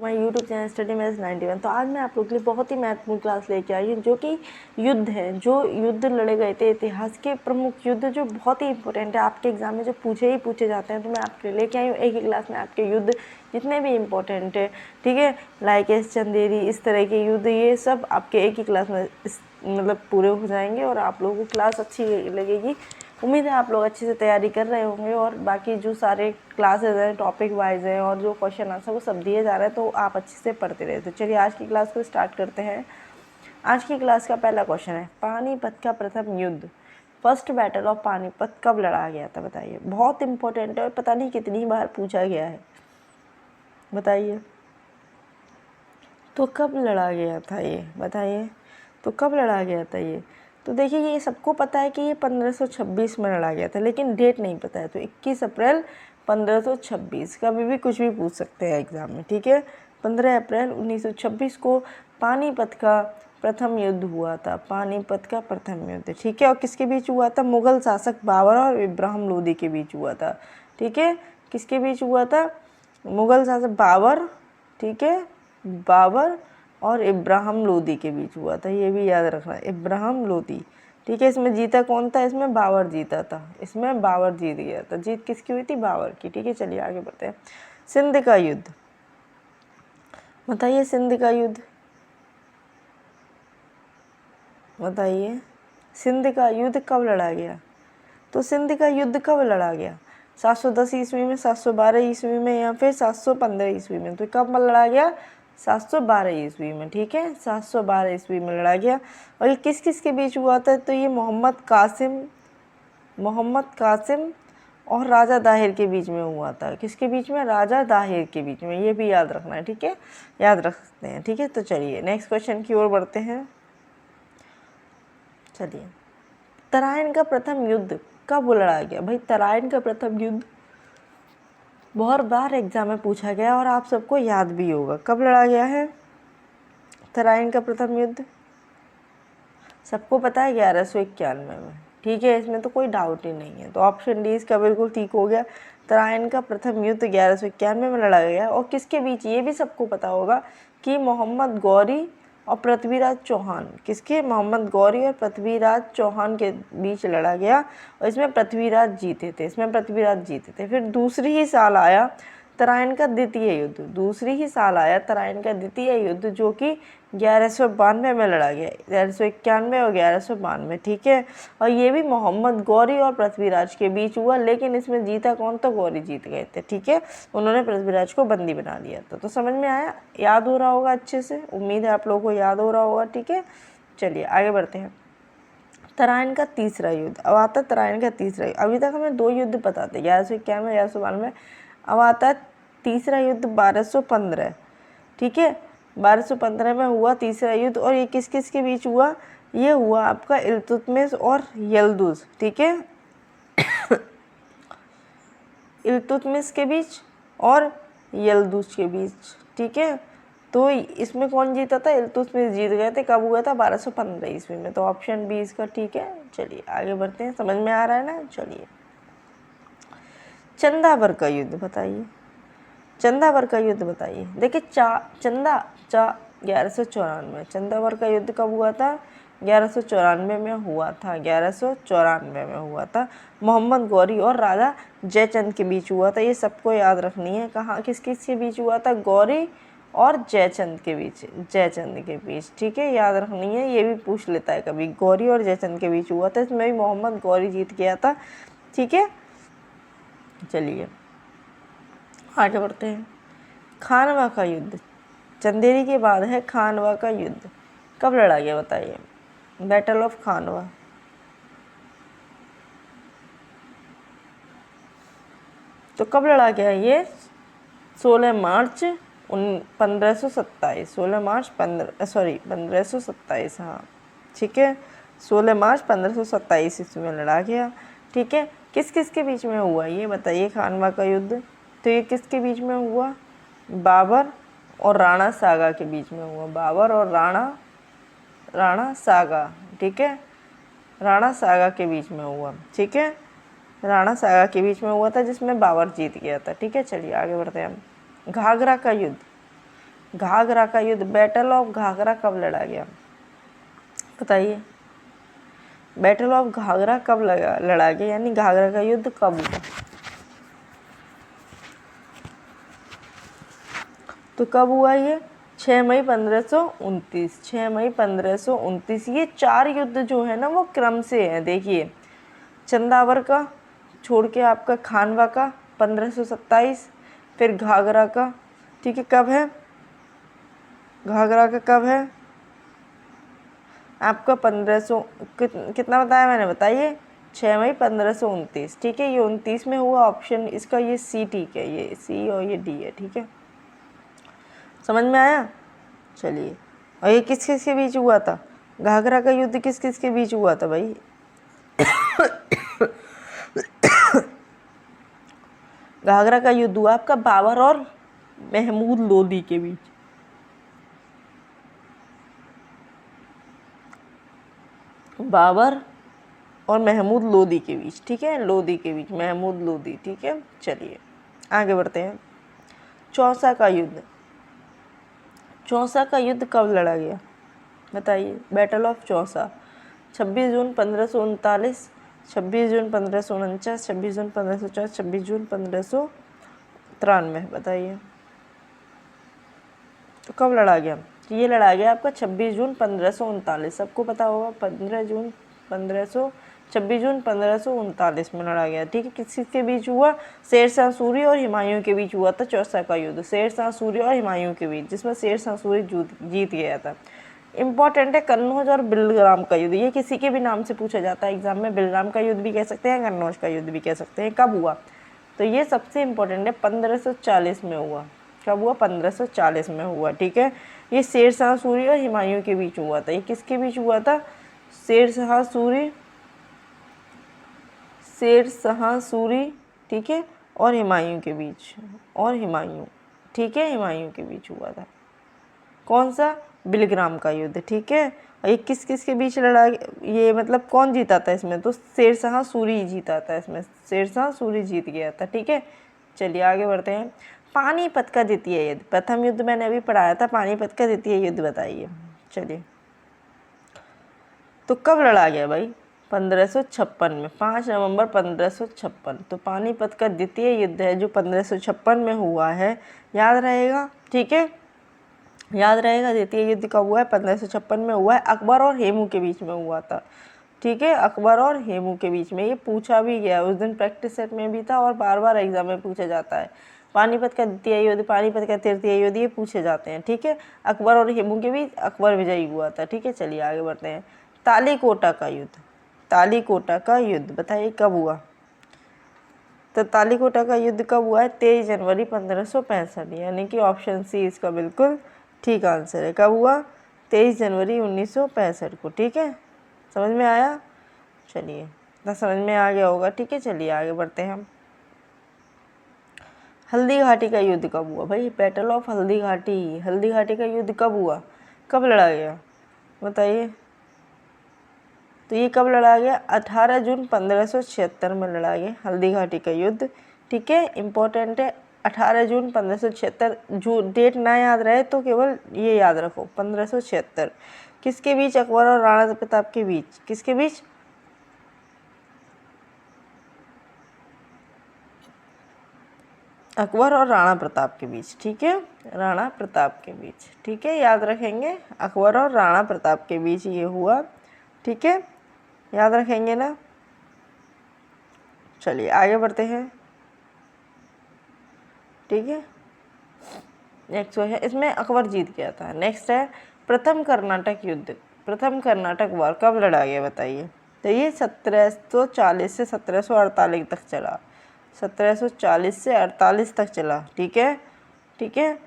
हमारे YouTube channel study maths 91। तो आज मैं आप लोगों के लिए बहुत ही महत्वपूर्ण क्लास लेके आई हूँ, जो कि युद्ध है, जो युद्ध लड़े गए थे, इतिहास के प्रमुख युद्ध जो बहुत ही इंपॉर्टेंट है, आपके एग्जाम में जो पूछे जाते हैं। तो मैं आपके लिए लेके आई हूँ एक ही क्लास में आपके युद्ध जितने भी इंपॉर्टेंट है, ठीक है, लाइकेस, चंदेरी, इस तरह के युद्ध, ये सब आपके एक ही क्लास में मतलब पूरे हो जाएंगे और आप लोगों को क्लास अच्छी लगेगी। उम्मीद है आप लोग अच्छे से तैयारी कर रहे होंगे और बाकी जो सारे क्लासेज हैं टॉपिक वाइज हैं और जो क्वेश्चन आंसर वो सब दिए जा रहे हैं, तो आप अच्छे से पढ़ते रहे। तो चलिए आज की क्लास को स्टार्ट करते हैं। आज की क्लास का पहला क्वेश्चन है, पानीपत का प्रथम युद्ध, फर्स्ट बैटल ऑफ पानीपत कब लड़ा गया था? बताइए। बहुत इंपॉर्टेंट है और पता नहीं कितनी बार पूछा गया है, बताइए। तो कब लड़ा गया था ये, बताइए। तो कब लड़ा गया था ये? तो देखिए, ये सबको पता है कि ये 1526 में लड़ा गया था, लेकिन डेट नहीं पता है। तो 21 अप्रैल 1526, कभी भी कुछ भी पूछ सकते हैं एग्ज़ाम में, ठीक है। 15 अप्रैल 1926 को पानीपत का प्रथम युद्ध हुआ था, पानीपत का प्रथम युद्ध, ठीक है। और किसके बीच हुआ था? मुग़ल शासक बाबर और इब्राहिम लोदी के बीच हुआ था, ठीक है। किसके बीच हुआ था? मुग़ल शासक बाबर, ठीक है, बाबर और इब्राहिम लोदी के बीच हुआ था, ये भी याद रखना, इब्राहिम लोदी, ठीक है। इसमें जीता कौन था? इसमें बाबर जीता था, इसमें बाबर जीत गया था। जीत किसकी हुई थी? बाबर की, ठीक है। चलिए आगे बढ़ते हैं। सिंध का युद्ध, बताइए। सिंध का युद्ध बताइए। सिंध का युद्ध कब लड़ा गया? तो सिंध का युद्ध कब लड़ा गया? 710 ईस्वी में, 712 ईस्वी में, या फिर 715 ईस्वी में? तो कब लड़ा गया? 712 ईस्वी में, ठीक है। 712 ईस्वी में लड़ा गया। और ये किस किस के बीच हुआ था? तो ये मोहम्मद कासिम और राजा दाहिर के बीच में हुआ था। किसके बीच में? राजा दाहिर के बीच में, ये भी याद रखना है, ठीक है, याद रख सकते हैं, ठीक है। तो चलिए नेक्स्ट क्वेश्चन की ओर बढ़ते हैं। चलिए, तराइन का प्रथम युद्ध कब लड़ा गया? भाई, तराइन का प्रथम युद्ध बहुत बार एग्जाम में पूछा गया और आप सबको याद भी होगा। कब लड़ा गया है तराइन का प्रथम युद्ध? सबको पता है, 1191 में, ठीक है। इसमें तो कोई डाउट ही नहीं है। तो ऑप्शन डी इसका बिल्कुल ठीक हो गया। तराइन का प्रथम युद्ध 1191 में लड़ा गया। और किसके बीच? ये भी सबको पता होगा कि मोहम्मद गौरी और पृथ्वीराज चौहान, किसके? मोहम्मद गौरी और पृथ्वीराज चौहान के बीच लड़ा गया। और इसमें पृथ्वीराज जीते थे। फिर दूसरी ही साल आया तराइन का द्वितीय युद्ध, तराइन का द्वितीय युद्ध, जो कि 1192 में लड़ा गया, 1191 और 1192, ठीक है। और ये भी मोहम्मद गौरी और पृथ्वीराज के बीच हुआ, लेकिन इसमें जीता कौन? तो गौरी जीत गए थे, ठीक है। उन्होंने पृथ्वीराज को बंदी बना लिया था। तो समझ में आया? याद हो रहा होगा अच्छे से, उम्मीद है आप लोगों को याद हो रहा होगा, ठीक है। चलिए आगे बढ़ते हैं। तराइन का तीसरा युद्ध, अब आता है तराइन का तीसरा युद्ध। अभी तक हमें दो युद्ध पता थे, 1191, 1192। अब आता है तीसरा युद्ध 1215, ठीक है। 1215 में हुआ तीसरा युद्ध। और ये किस किस के बीच हुआ? ये हुआ आपका इल्तुतमिश और यल्दुज, ठीक है। इल्तुतमिश के बीच और यल्दुज के बीच, ठीक है। तो इसमें कौन जीता था? इल्तुतमिश जीत गए थे। कब हुआ था? 1215 ईस्वी में। तो ऑप्शन बी इसका ठीक है। चलिए आगे बढ़ते हैं, समझ में आ रहा है ना? चलिए, चंदावर का युद्ध बताइए। चंदावर का युद्ध बताइए। देखिए, चंदा 1194, चंदावर का युद्ध कब हुआ था? 1194 में हुआ था, 1194 में हुआ था। मोहम्मद गौरी और राजा जयचंद के बीच हुआ था। ये सबको याद रखनी है। कहाँ किस किस के बीच हुआ था? गौरी और जयचंद के बीच, ठीक है, याद रखनी है। ये भी पूछ लेता है कभी, गौरी और जयचंद के बीच हुआ था। इसमें भी मोहम्मद गौरी जीत गया था, ठीक है। चलिए आगे बढ़ते हैं। खानवा का युद्ध, चंदेरी के बाद है खानवा का युद्ध, कब लड़ा गया? बताइए। बैटल ऑफ खानवा, तो कब लड़ा गया ये? 16 मार्च 1527, 16 मार्च 1527, हाँ, ठीक है। 16 मार्च 1527 ईस्वी में लड़ा गया, ठीक है। किस किस के बीच में हुआ ये बताइए खानवा का युद्ध? तो ये किसके बीच में हुआ? बाबर और राणा सागा के बीच में हुआ। बाबर और राणा सागा, ठीक है, राणा सागा के बीच में हुआ, ठीक है। राणा सागा के बीच में हुआ था, जिसमें बाबर जीत गया था, ठीक है। चलिए आगे बढ़ते हैं हम। घाघरा का युद्ध, घाघरा का युद्ध, बैटल ऑफ घाघरा कब लड़ा गया? बताइए, बैटल ऑफ घाघरा कब लड़ा गया, यानी घाघरा का युद्ध कब हुआ? तो कब हुआ ये? 6 मई 1529। 6 मई 1529। ये 4 युद्ध जो है ना वो क्रम से है। देखिए, चंदावर का छोड़ के आपका खानवा का 1527, फिर घाघरा का, ठीक है, कब है घाघरा का, कब है आपका 1500 कितना बताया मैंने, बताइए, 6 मई 1529, ठीक है, ये 29 में हुआ। ऑप्शन इसका ये सी, ठीक है, ये सी और ये डी है, ठीक है, समझ में आया? चलिए, और ये किस किस के बीच हुआ था? घाघरा का युद्ध किस किस के बीच हुआ था भाई? घाघरा का युद्ध हुआ आपका बाबर और महमूद लोदी के बीच। बाबर और महमूद लोदी के बीच, ठीक है, लोदी के बीच, महमूद लोदी, ठीक है। चलिए आगे बढ़ते हैं। चौसा का युद्ध, चौसा का युद्ध कब लड़ा गया? बताइए, बैटल ऑफ चौसा। 26 जून 1539, 26 जून 1549, 26 जून 1540, 26 जून 1593। बताइए, तो कब लड़ा गया? ये लड़ा गया आपका 26 जून 1539। सबको पता होगा 26 जून 1539 में लड़ा गया, ठीक है। किसके बीच हुआ? शेरशाह सूरी और हुमायूं के बीच हुआ था चौसा का युद्ध। शेरशाह सूरी और हुमायूं के बीच, जिसमें शेरशाह सूरी जीत गया था। इंपॉर्टेंट है कन्नौज और बिलग्राम का युद्ध। ये किसी के भी नाम से पूछा जाता है एग्जाम में। बिलग्राम का युद्ध भी कह सकते हैं, कन्नौज का युद्ध भी कह सकते हैं। कब हुआ? तो ये सबसे इम्पोर्टेंट है, 1540 में हुआ। कब हुआ? 1540 में हुआ, ठीक है। ये शेरशाह सूरी और हुमायूं के बीच हुआ था। ये किसके बीच हुआ था? शेरशाह सूरी, ठीक है, और हुमायूं के बीच, और हुमायूं, ठीक है, हुमायूं के बीच हुआ था। कौन सा? बिलग्राम का युद्ध, ठीक है। और ये किस किस के बीच लड़ा? ये मतलब कौन जीता था इसमें? तो शेरशाह सूरी जीता था इसमें, शेरशाह सूरी जीत गया था, ठीक है। चलिए आगे बढ़ते हैं। पानीपत का द्वितीय युद्ध, प्रथम युद्ध मैंने अभी पढ़ाया था, पानीपत का द्वितीय युद्ध बताइए। चलिए, तो कब लड़ा गया भाई? 1556 में, 5 नवंबर 1556। तो पानीपत का द्वितीय युद्ध है जो 1556 में हुआ है, याद रहेगा, ठीक है, याद रहेगा। द्वितीय युद्ध कब हुआ है? 1556 में हुआ है। अकबर और हेमू के बीच में हुआ था, ठीक है, अकबर और हेमू के बीच में। ये पूछा भी गया उस दिन, प्रैक्टिस सेट में भी था और बार बार एग्जाम में पूछा जाता है। पानीपत का द्वितीय युद्ध, पानीपत का तृतीय युद्ध, ये पूछे जाते हैं, ठीक है। अकबर और हेमू के बीच अकबर विजयी हुआ था, ठीक है। चलिए आगे बढ़ते हैं। तालीकोटा का युद्ध, तालीकोटा का युद्ध बताइए कब हुआ? तो तालीकोटा का युद्ध कब हुआ है? 23 जनवरी 1565, यानी कि ऑप्शन सी इसका बिल्कुल ठीक आंसर है। कब हुआ? 23 जनवरी 1965 को, ठीक है। समझ में आया? चलिए, ना समझ में आ गया होगा, ठीक है। चलिए आगे बढ़ते हैं हम। हल्दी घाटी का युद्ध कब हुआ भाई? बैटल ऑफ हल्दी घाटी, हल्दी घाटी का युद्ध कब हुआ, कब लड़ा गया बताइए? तो ये कब लड़ा गया? 18 जून 1576 में लड़ा गया हल्दी घाटी का युद्ध, ठीक है। इम्पोर्टेंट है, 18 जून 1576। जो डेट ना याद रहे तो केवल ये याद रखो, 1576। किसके बीच? अकबर और राणा प्रताप के बीच। किसके बीच? अकबर और राणा प्रताप के बीच, ठीक है, राणा प्रताप के बीच, ठीक है, याद रखेंगे। अकबर और राणा प्रताप के बीच ये हुआ, ठीक है, याद रखेंगे ना। चलिए आगे बढ़ते हैं, ठीक है। नेक्स्ट है, इसमें अकबर जीत गया था। नेक्स्ट है प्रथम कर्नाटक युद्ध, प्रथम कर्नाटक वार कब लड़ा गया बताइए? तो ये 1740 से 1748 तक चला, 1740 से 48 तक चला, ठीक है, ठीक है।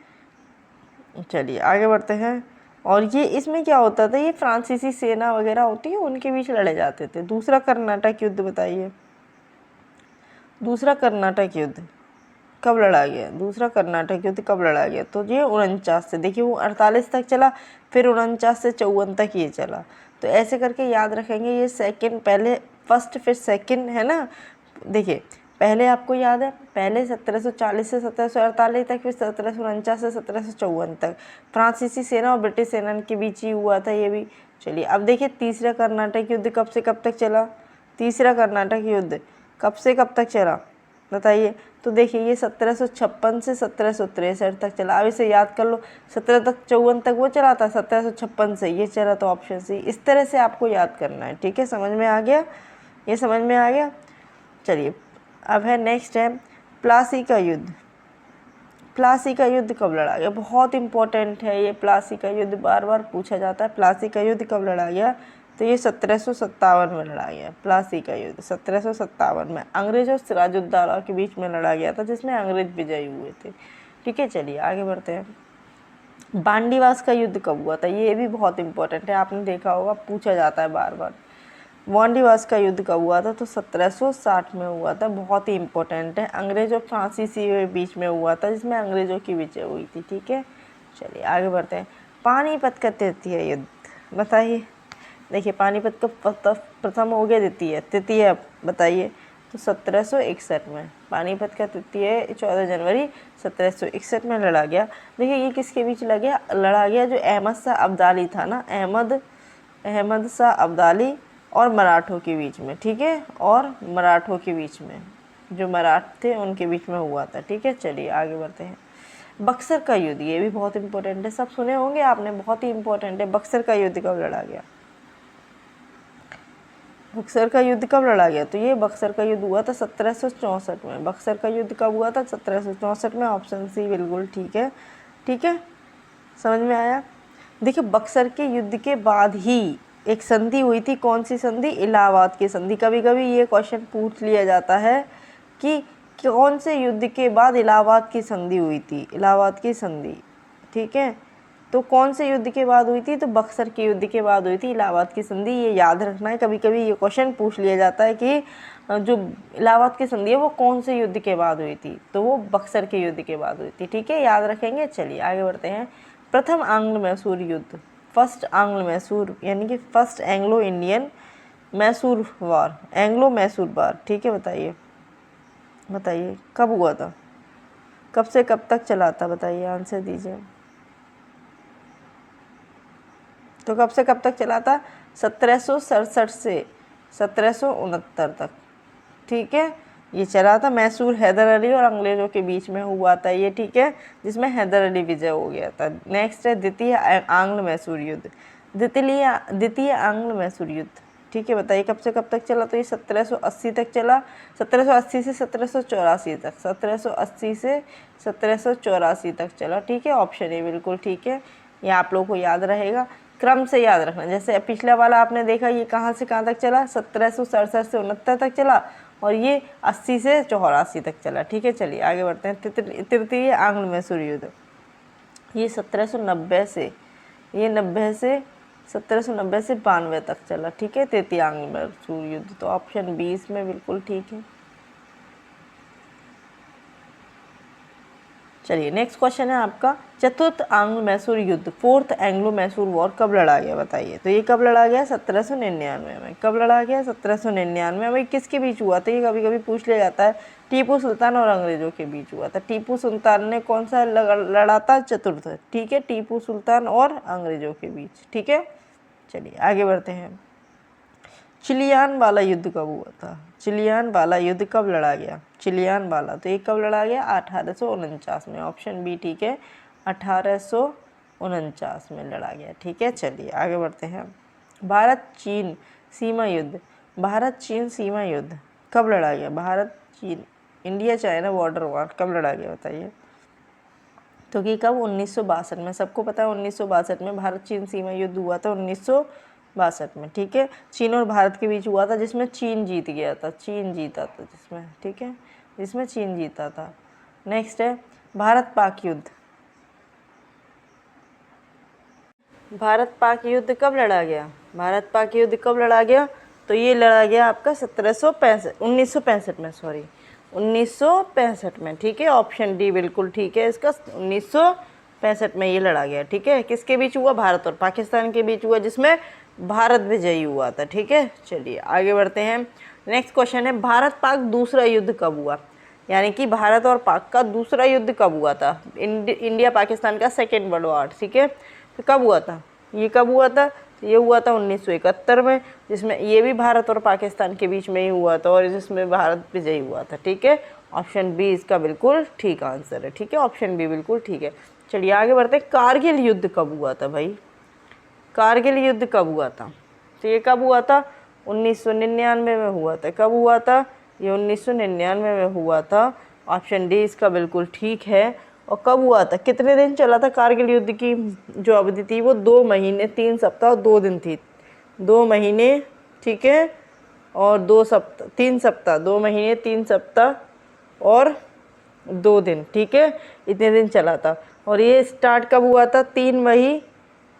चलिए आगे बढ़ते हैं। और ये इसमें क्या होता था? ये फ्रांसीसी सेना वगैरह होती है उनके बीच लड़े जाते थे। दूसरा कर्नाटक युद्ध बताइए, दूसरा कर्नाटक युद्ध कब लड़ा गया? दूसरा कर्नाटक युद्ध कब लड़ा गया? तो ये 49 से, देखिए वो 48 तक चला, फिर 49 से 54 तक ये चला। तो ऐसे करके याद रखेंगे। ये सेकंड, पहले फर्स्ट फिर सेकंड है ना। देखिए पहले आपको याद है, पहले 1740 से 1748 तक, फिर 1749 से 1754 तक फ्रांसीसी सेना और ब्रिटिश सेना के बीच ही हुआ था ये भी। चलिए अब देखिए तीसरा कर्नाटक युद्ध कब से कब तक चला। तीसरा कर्नाटक युद्ध कब से कब तक चला बताइए। तो देखिए ये 1756 से 1763 तक चला। अब इसे याद कर लो, 1754 तक वो चला था, 1756 से ये चला, तो ऑप्शन सी। इस तरह से आपको याद करना है, ठीक है। समझ में आ गया, ये समझ में आ गया। चलिए अब है नेक्स्ट है प्लासी का युद्ध। प्लासी का युद्ध कब लड़ा गया, बहुत इंपॉर्टेंट है ये। प्लासी का युद्ध बार बार पूछा जाता है। प्लासी का युद्ध कब लड़ा गया, तो ये 1757 में लड़ा गया। प्लासी का युद्ध 1757 में अंग्रेज और सिराजुद्दौला के बीच में लड़ा गया था, जिसमें अंग्रेज विजयी हुए थे, ठीक है। चलिए आगे बढ़ते हैं। बांडीवास का युद्ध कब हुआ था, ये भी बहुत इंपॉर्टेंट है, आपने देखा होगा, पूछा जाता है बार बार। बांडीवास का युद्ध कब हुआ था, तो 1760 में हुआ था, बहुत ही इंपॉर्टेंट है। अंग्रेज और फ्रांसीसी के बीच में हुआ था, जिसमें अंग्रेजों की विजय हुई थी, ठीक है। चलिए आगे बढ़ते हैं। पानीपत का तृतीय युद्ध बताइए। देखिए पानीपत का प्रथम हो गया, तृतीय बताइए, तो 1761 में। पानीपत का तृतीय 14 जनवरी 1761 में लड़ा गया। देखिए ये किसके बीच लड़ा गया, जो अहमद शाह अब्दाली था ना, अहमद शाह अब्दाली और मराठों के बीच में, ठीक है, और मराठों के बीच में, जो मराठ थे उनके बीच में हुआ था, ठीक है। चलिए आगे बढ़ते हैं। बक्सर का युद्ध, ये भी बहुत इंपॉर्टेंट है, सब सुने होंगे आपने, बहुत ही इंपॉर्टेंट है। बक्सर का युद्ध कब लड़ा गया, बक्सर का युद्ध कब लड़ा गया, तो ये बक्सर का युद्ध हुआ था 1764 में। बक्सर का युद्ध कब हुआ था, 1764 में, ऑप्शन सी बिल्कुल ठीक है, ठीक है। समझ में आया। देखिए बक्सर के युद्ध के बाद ही एक संधि हुई थी, कौन सी संधि, इलाहाबाद की संधि। कभी कभी ये क्वेश्चन पूछ लिया जाता है कि कौन से युद्ध के बाद इलाहाबाद की संधि हुई थी, इलाहाबाद की संधि, ठीक है। तो कौन से युद्ध के बाद हुई थी, तो बक्सर के युद्ध के बाद हुई थी इलाहाबाद की संधि, ये याद रखना है। कभी कभी ये क्वेश्चन पूछ लिया जाता है कि जो इलाहाबाद की संधि है वो कौन से युद्ध के बाद हुई थी, तो वो बक्सर के युद्ध के बाद हुई थी, ठीक है, याद रखेंगे। चलिए आगे बढ़ते हैं। प्रथम आंग्ल मैसूर युद्ध, फर्स्ट आंग्ल मैसूर, यानी कि फर्स्ट एंग्लो इंडियन मैसूर वार, एंग्लो मैसूर वार, ठीक है। बताइए कब हुआ था, कब से कब तक चला था, बताइए, आंसर दीजिए। तो कब से कब तक चला था, 1767 से 1769 तक, ठीक है, ये चला था। मैसूर हैदर अली और अंग्रेजों के बीच में हुआ था ये, ठीक है, जिसमें हैदर अली विजय हो गया था। नेक्स्ट है द्वितीय आंग्ल मैसूर युद्ध, द्वितीय आंग्ल मैसूर युद्ध, ठीक है। बताइए कब से कब तक चला, तो ये 1780 तक चला, 1780 से 1784 तक, 1780 से 1784 तक चला, ठीक है। ऑप्शन ए बिल्कुल ठीक है, ये आप लोगों को याद रहेगा, क्रम से याद रखना। जैसे पिछला वाला आपने देखा, ये कहाँ से कहाँ तक चला, 1767 से 69 तक चला, और ये 80 से 84 तक चला, ठीक है। चलिए आगे बढ़ते हैं। तृतीय आंग्ल मैसूर युद्ध, ये 1790 से, ये 1790 से 92 तक चला, ठीक है, तृतीय आंग्ल मैसूर युद्ध। तो ऑप्शन 20 में बिल्कुल ठीक है। चलिए नेक्स्ट क्वेश्चन है आपका, चतुर्थ आंग्ल मैसूर युद्ध, फोर्थ एंग्लो मैसूर वॉर कब लड़ा गया, बताइए। तो ये कब लड़ा गया, 1799 में। कब लड़ा गया, 1799 में। भाई किसके बीच हुआ था, ये कभी कभी पूछ लिया जाता है। टीपू सुल्तान और अंग्रेजों के बीच हुआ था। टीपू सुल्तान ने कौन सा लड़ा था, चतुर्थ, ठीक है, टीपू सुल्तान और अंग्रेजों के बीच, ठीक है। चलिए आगे बढ़ते हैं। चिलियान वाला युद्ध कब हुआ था, चिलियान वाला युद्ध कब लड़ा गया, चिलियान वाला, तो ये कब लड़ा गया, 1849 में, ऑप्शन बी ठीक है, 1849 में लड़ा गया, ठीक है। चलिए आगे बढ़ते हैं। भारत चीन सीमा युद्ध, भारत चीन सीमा युद्ध कब लड़ा गया, भारत चीन इंडिया चाइना बॉर्डर वॉर कब लड़ा गया, बताइए। तो कि कब, 1962 में। सबको पता है 1962 में भारत चीन सीमा युद्ध हुआ था, 1962 में, ठीक है। चीन और भारत के बीच हुआ था, जिसमें चीन जीत गया था, चीन जीता था जिसमें, ठीक है, जिसमें चीन जीता था। नेक्स्ट है भारत पाक युद्ध, भारत पाक युद्ध कब लड़ा गया, भारत पाक युद्ध कब लड़ा गया, तो ये लड़ा गया आपका 1965 में, सॉरी 1965 में, ठीक है। ऑप्शन डी बिल्कुल ठीक है इसका, 1965 में ये लड़ा गया, ठीक है। किसके बीच हुआ, भारत और पाकिस्तान के बीच हुआ, जिसमें भारत विजयी हुआ था, ठीक है। चलिए आगे बढ़ते हैं। नेक्स्ट क्वेश्चन है भारत पाक दूसरा युद्ध कब हुआ, यानी कि भारत और पाक का दूसरा युद्ध कब हुआ था। इंडिया पाकिस्तान का सेकेंड वर्ल्ड वॉर, ठीक है। तो कब हुआ था, ये कब हुआ था, तो ये हुआ था 1971 में, जिसमें ये भी भारत और पाकिस्तान के बीच में ही हुआ था और जिसमें भारत विजयी हुआ था, ठीक है। ऑप्शन बी इसका बिल्कुल ठीक आंसर है, ठीक है, ऑप्शन बी बिल्कुल ठीक है। चलिए आगे बढ़ते हैं, कारगिल युद्ध कब हुआ था भाई, कारगिल युद्ध कब हुआ था, तो ये कब हुआ था, 1999 में हुआ था। कब हुआ था, ये 1999 में हुआ था। ऑप्शन डी इसका बिल्कुल ठीक है। और कब हुआ था, कितने दिन चला था कारगिल युद्ध की जो अवधि थी, वो 2 महीने 3 सप्ताह और 2 दिन थी। 2 महीने, ठीक है, और 2 सप्ताह 3 सप्ताह, 2 महीने 3 सप्ताह और 2 दिन, ठीक है, इतने दिन चला था। और ये स्टार्ट कब हुआ था, 3 मई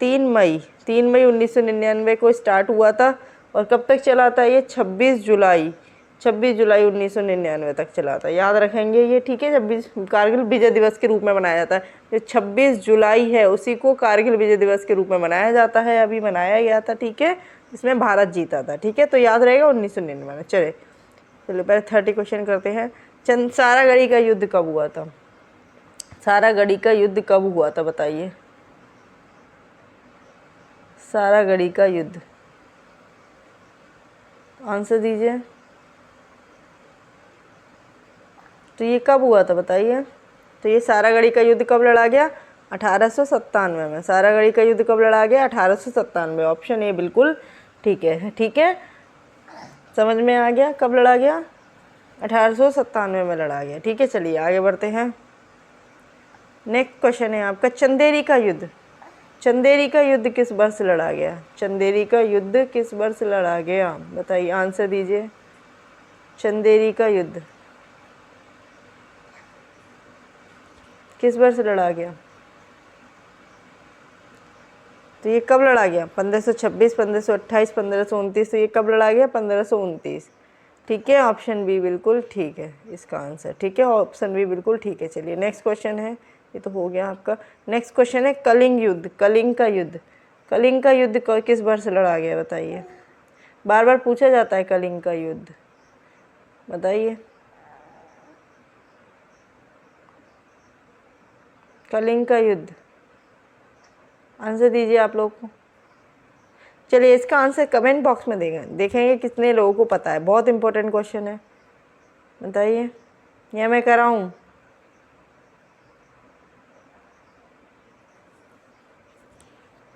1999 को स्टार्ट हुआ था। और कब तक चला था ये, 26 जुलाई 1999 तक चला था, याद रखेंगे ये, ठीक है। 26 कारगिल विजय दिवस के रूप में मनाया जाता है, जो 26 जुलाई है उसी को कारगिल विजय दिवस के रूप में मनाया जाता है, अभी मनाया गया था, ठीक है, इसमें भारत जीता था, ठीक है, तो याद रहेगा 1999 में। चलो पहले 30 क्वेश्चन करते हैं। सारागढ़ी का युद्ध कब हुआ था, सारागढ़ी का युद्ध कब हुआ था बताइए, सारागढ़ी का युद्ध, आंसर दीजिए। तो ये कब हुआ था बताइए, तो ये सारागढ़ी का युद्ध कब लड़ा गया, 1897 में। सारागढ़ी का युद्ध कब लड़ा गया, 1897। ऑप्शन ए बिल्कुल ठीक है, ठीक है, समझ में आ गया कब लड़ा गया, 1897 में लड़ा गया, ठीक है। चलिए आगे बढ़ते हैं। नेक्स्ट क्वेश्चन है आपका, चंदेरी का युद्ध, चंदेरी का युद्ध किस वर्ष लड़ा गया, चंदेरी का युद्ध किस वर्ष लड़ा गया बताइए, आंसर दीजिए। चंदेरी का युद्ध किस वर्ष लड़ा गया, तो ये कब लड़ा गया, 1526, 1528, 1529, तो ये कब लड़ा गया, 1529, ठीक है। ऑप्शन बी बिल्कुल ठीक है इसका आंसर, ठीक है, ऑप्शन बी बिल्कुल ठीक है। चलिए नेक्स्ट क्वेश्चन है, ये तो हो गया आपका। नेक्स्ट क्वेश्चन है कलिंग युद्ध, कलिंग का युद्ध, कलिंग का युद्ध किस वर्ष लड़ा गया बताइए, बार बार पूछा जाता है कलिंग का युद्ध, बताइए कलिंग का युद्ध, आंसर दीजिए आप लोग को। चलिए इसका आंसर कमेंट बॉक्स में देखेंगे कितने लोगों को पता है, बहुत इंपॉर्टेंट क्वेश्चन है, बताइए, या मैं कराऊं।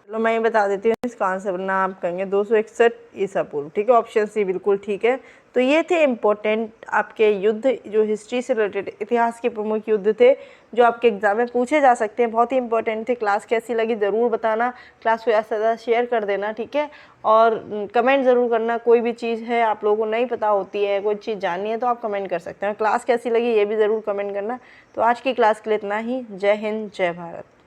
चलो मैं ये बता देती हूँ इसका आंसर, वरना आप कहेंगे 261 ईसा पूर्व, ठीक है, ऑप्शन सी बिल्कुल ठीक है। तो ये थे इम्पोर्टेंट आपके युद्ध जो हिस्ट्री से रिलेटेड, इतिहास के प्रमुख युद्ध थे जो आपके एग्जाम में पूछे जा सकते हैं, बहुत ही इंपॉर्टेंट थे। क्लास कैसी लगी ज़रूर बताना, क्लास को ज़्यादा शेयर कर देना, ठीक है, और कमेंट ज़रूर करना। कोई भी चीज़ है आप लोगों को नहीं पता होती है, कोई चीज़ जाननी है तो आप कमेंट कर सकते हैं। क्लास कैसी लगी ये भी ज़रूर कमेंट करना। तो आज की क्लास के लिए इतना ही, जय हिंद जय भारत।